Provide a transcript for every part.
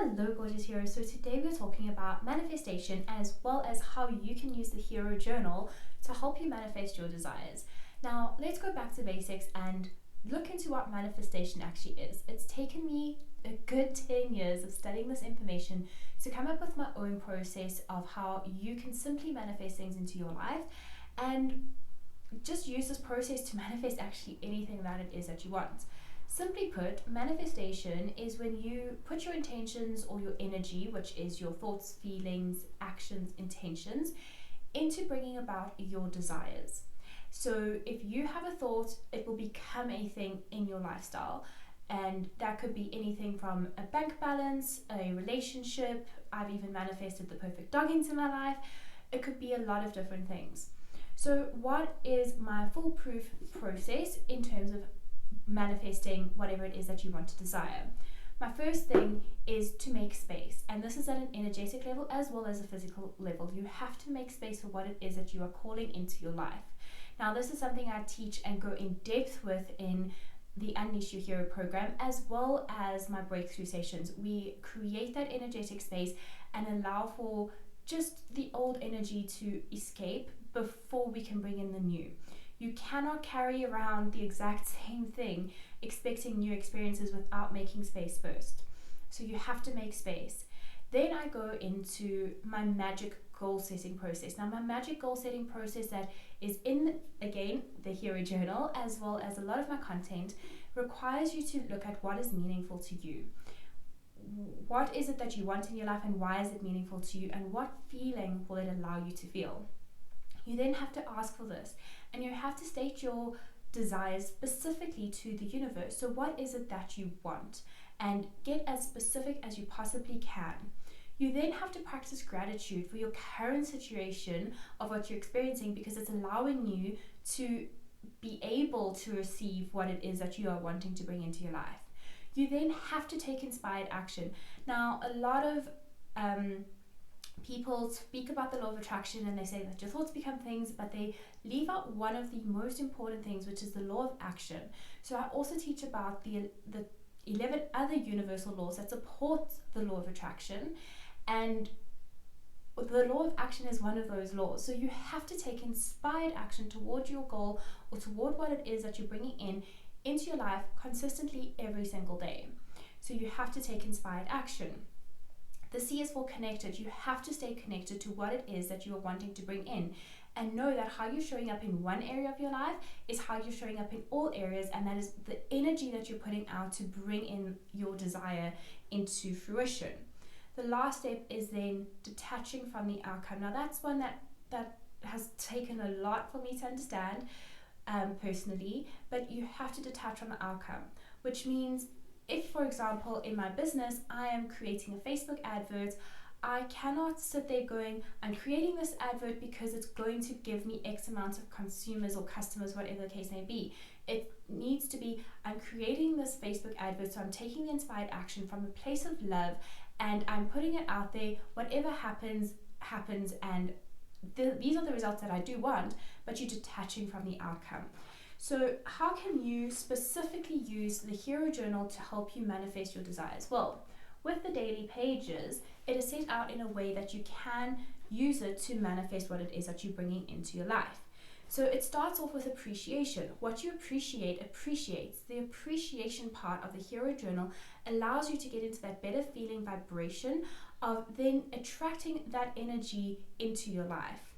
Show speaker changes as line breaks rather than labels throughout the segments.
Hello gorgeous heroes, so today we're talking about manifestation as well as how you can use the hero journal to help you manifest your desires. Now let's go back to basics and look into what manifestation actually is. It's taken me a good 10 years of studying this information to come up with my own process of how you can simply manifest things into your life and just use this process to manifest actually anything that it is that you want. Simply put, manifestation is when you put your intentions or your energy, which is your thoughts, feelings, actions, intentions, into bringing about your desires. So if you have a thought, it will become a thing in your lifestyle. And that could be anything from a bank balance, a relationship. I've even manifested the perfect dog into my life. It could be a lot of different things. So what is my foolproof process in terms of manifesting whatever it is that you want to desire? My first thing is to make space, and this is at an energetic level as well as a physical level. You have to make space for what it is that you are calling into your life. Now this is something I teach and go in depth with in the Unleash Your Hero program, as well as my breakthrough sessions. We create that energetic space and allow for just the old energy to escape before we can bring in the new. You cannot carry around the exact same thing expecting new experiences without making space first. So you have to make space. Then I go into my magic goal setting process. Now my magic goal setting process that is in, again, the Hero Journal, as well as a lot of my content, requires you to look at what is meaningful to you. What is it that you want in your life and why is it meaningful to you, and what feeling will it allow you to feel? You then have to ask for this, and you have to state your desires specifically to the universe. So what is it that you want? And get as specific as you possibly can. You then have to practice gratitude for your current situation of what you're experiencing, because it's allowing you to be able to receive what it is that you are wanting to bring into your life. You then have to take inspired action. Now, a lot of people speak about the law of attraction and they say that your thoughts become things, but they leave out one of the most important things, which is the law of action. So I also teach about the 11 other universal laws that support the law of attraction, and the law of action is one of those laws. So you have to take inspired action toward your goal or toward what it is that you're bringing into your life consistently every single day. So you have to take inspired action. The C is for connected. You have to stay connected to what it is that you are wanting to bring in, and know that how you're showing up in one area of your life is how you're showing up in all areas, and that is the energy that you're putting out to bring in your desire into fruition. The last step is then detaching from the outcome. Now that's one that has taken a lot for me to understand personally, but you have to detach from the outcome, which means if, for example, in my business, I am creating a Facebook advert, I cannot sit there going, I'm creating this advert because it's going to give me X amount of consumers or customers, whatever the case may be. It needs to be, I'm creating this Facebook advert, so I'm taking the inspired action from a place of love and I'm putting it out there. Whatever happens, happens, and these are the results that I do want, but you're detaching from the outcome. So how can you specifically use the Hero Journal to help you manifest your desires? Well, with the daily pages, it is set out in a way that you can use it to manifest what it is that you're bringing into your life. So it starts off with appreciation. What you appreciate appreciates. The appreciation part of the Hero Journal allows you to get into that better feeling vibration of then attracting that energy into your life.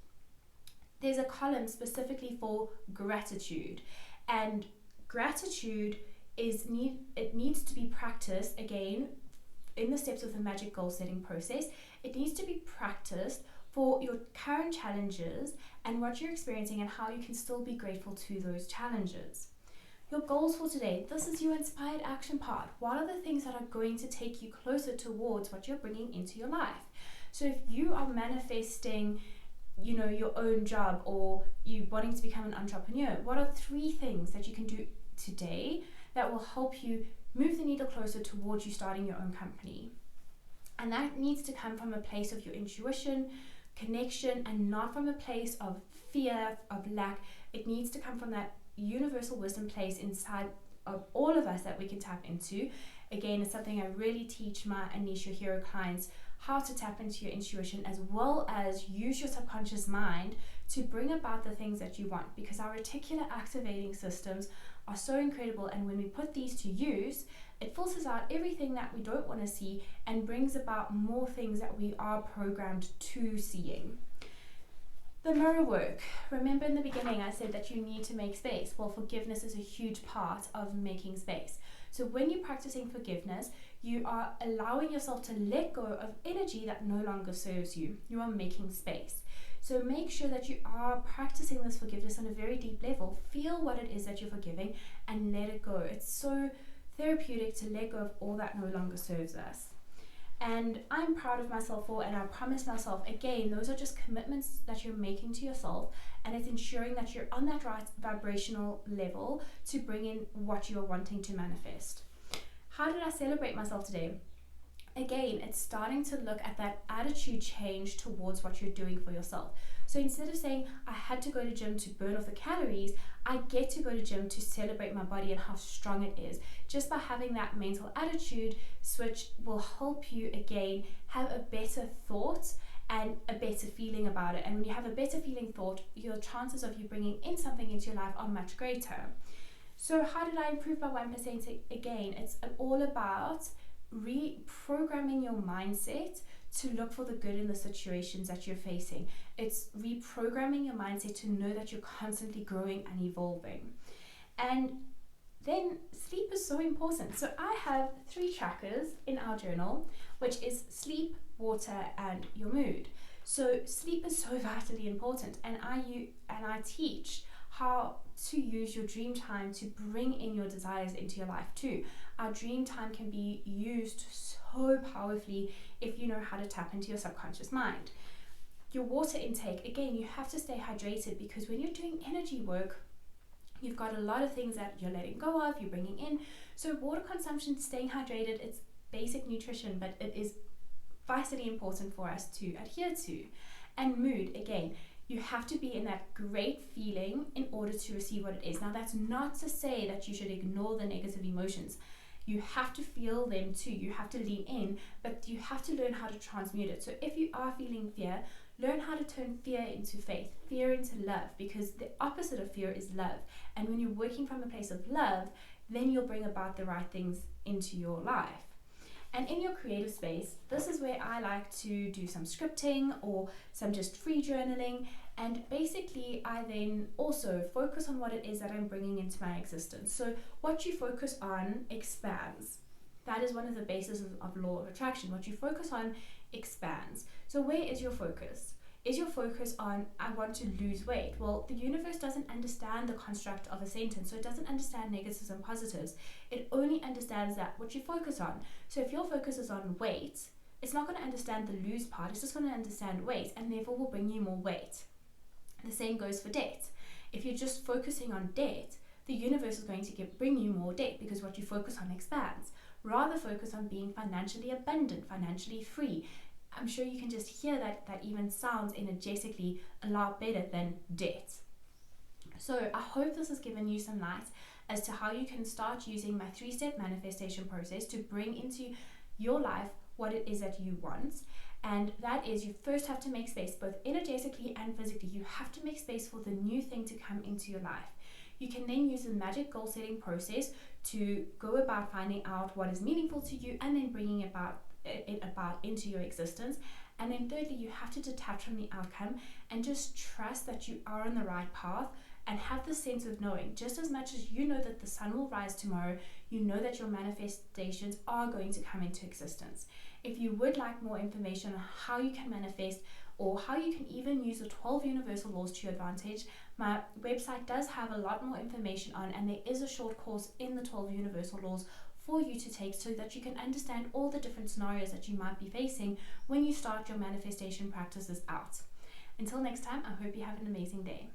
There's a column specifically for gratitude, and gratitude needs to be practiced again in the steps of the magic goal setting process. It needs to be practiced for your current challenges and what you're experiencing and how you can still be grateful to those challenges. Your goals for today, this is your inspired action part. What are the things that are going to take you closer towards what you're bringing into your life? So if you are manifesting your own job, or you wanting to become an entrepreneur, what are 3 things that you can do today that will help you move the needle closer towards you starting your own company? And that needs to come from a place of your intuition, connection, and not from a place of fear, of lack. It needs to come from that universal wisdom place inside of all of us that we can tap into. Again, it's something I really teach my Unleash Your Hero clients, how to tap into your intuition as well as use your subconscious mind to bring about the things that you want, because our reticular activating systems are so incredible, and when we put these to use, it filters out everything that we don't want to see and brings about more things that we are programmed to seeing. The mirror work. Remember in the beginning I said that you need to make space. Well, forgiveness is a huge part of making space. So when you're practicing forgiveness, you are allowing yourself to let go of energy that no longer serves you. You are making space. So make sure that you are practicing this forgiveness on a very deep level. Feel what it is that you're forgiving and let it go. It's so therapeutic to let go of all that no longer serves us. And I'm proud of myself for, and I promise myself, again, those are just commitments that you're making to yourself, and it's ensuring that you're on that right vibrational level to bring in what you're wanting to manifest. How did I celebrate myself today? Again, it's starting to look at that attitude change towards what you're doing for yourself. So instead of saying, I had to go to gym to burn off the calories, I get to go to gym to celebrate my body and how strong it is. Just by having that mental attitude switch will help you, again, have a better thought and a better feeling about it. And when you have a better feeling thought, your chances of you bringing in something into your life are much greater. So how did I improve by 1%? Again, it's all about reprogramming your mindset to look for the good in the situations that you're facing. It's reprogramming your mindset to know that you're constantly growing and evolving. And then sleep is so important. So I have 3 trackers in our journal, which is sleep, water, and your mood. So sleep is so vitally important, and I teach how to use your dream time to bring in your desires into your life too. Our dream time can be used so powerfully if you know how to tap into your subconscious mind. Your water intake, again, you have to stay hydrated, because when you're doing energy work, you've got a lot of things that you're letting go of, you're bringing in. So water consumption, staying hydrated, it's basic nutrition, but it is vitally important for us to adhere to. And mood, again, you have to be in that great feeling in order to receive what it is. Now, that's not to say that you should ignore the negative emotions. You have to feel them too. You have to lean in, but you have to learn how to transmute it. So if you are feeling fear, learn how to turn fear into faith, fear into love, because the opposite of fear is love. And when you're working from a place of love, then you'll bring about the right things into your life. And in your creative space, this is where I like to do some scripting or some just free journaling. And basically, I then also focus on what it is that I'm bringing into my existence. So what you focus on expands. That is one of the bases of law of attraction. What you focus on expands. So where is your focus? Is your focus on, I want to lose weight? Well, the universe doesn't understand the construct of a sentence, so it doesn't understand negatives and positives. It only understands that what you focus on. So if your focus is on weight, it's not going to understand the lose part, it's just going to understand weight, and therefore will bring you more weight. The same goes for debt. If you're just focusing on debt, the universe is going to bring you more debt, because what you focus on expands. Rather focus on being financially abundant, financially free. I'm sure you can just hear that even sounds energetically a lot better than debt. So I hope this has given you some light as to how you can start using my 3-step manifestation process to bring into your life what it is that you want. And that is, you first have to make space, both energetically and physically. You have to make space for the new thing to come into your life. You can then use the magic goal setting process to go about finding out what is meaningful to you and then bringing it about into your existence. And then thirdly, you have to detach from the outcome and just trust that you are on the right path, and have the sense of knowing. Just as much as you know that the sun will rise tomorrow, you know that your manifestations are going to come into existence. If you would like more information on how you can manifest, or how you can even use the 12 universal laws to your advantage, my website does have a lot more information on, and there is a short course in the 12 universal laws for you to take, so that you can understand all the different scenarios that you might be facing when you start your manifestation practices out. Until next time, I hope you have an amazing day.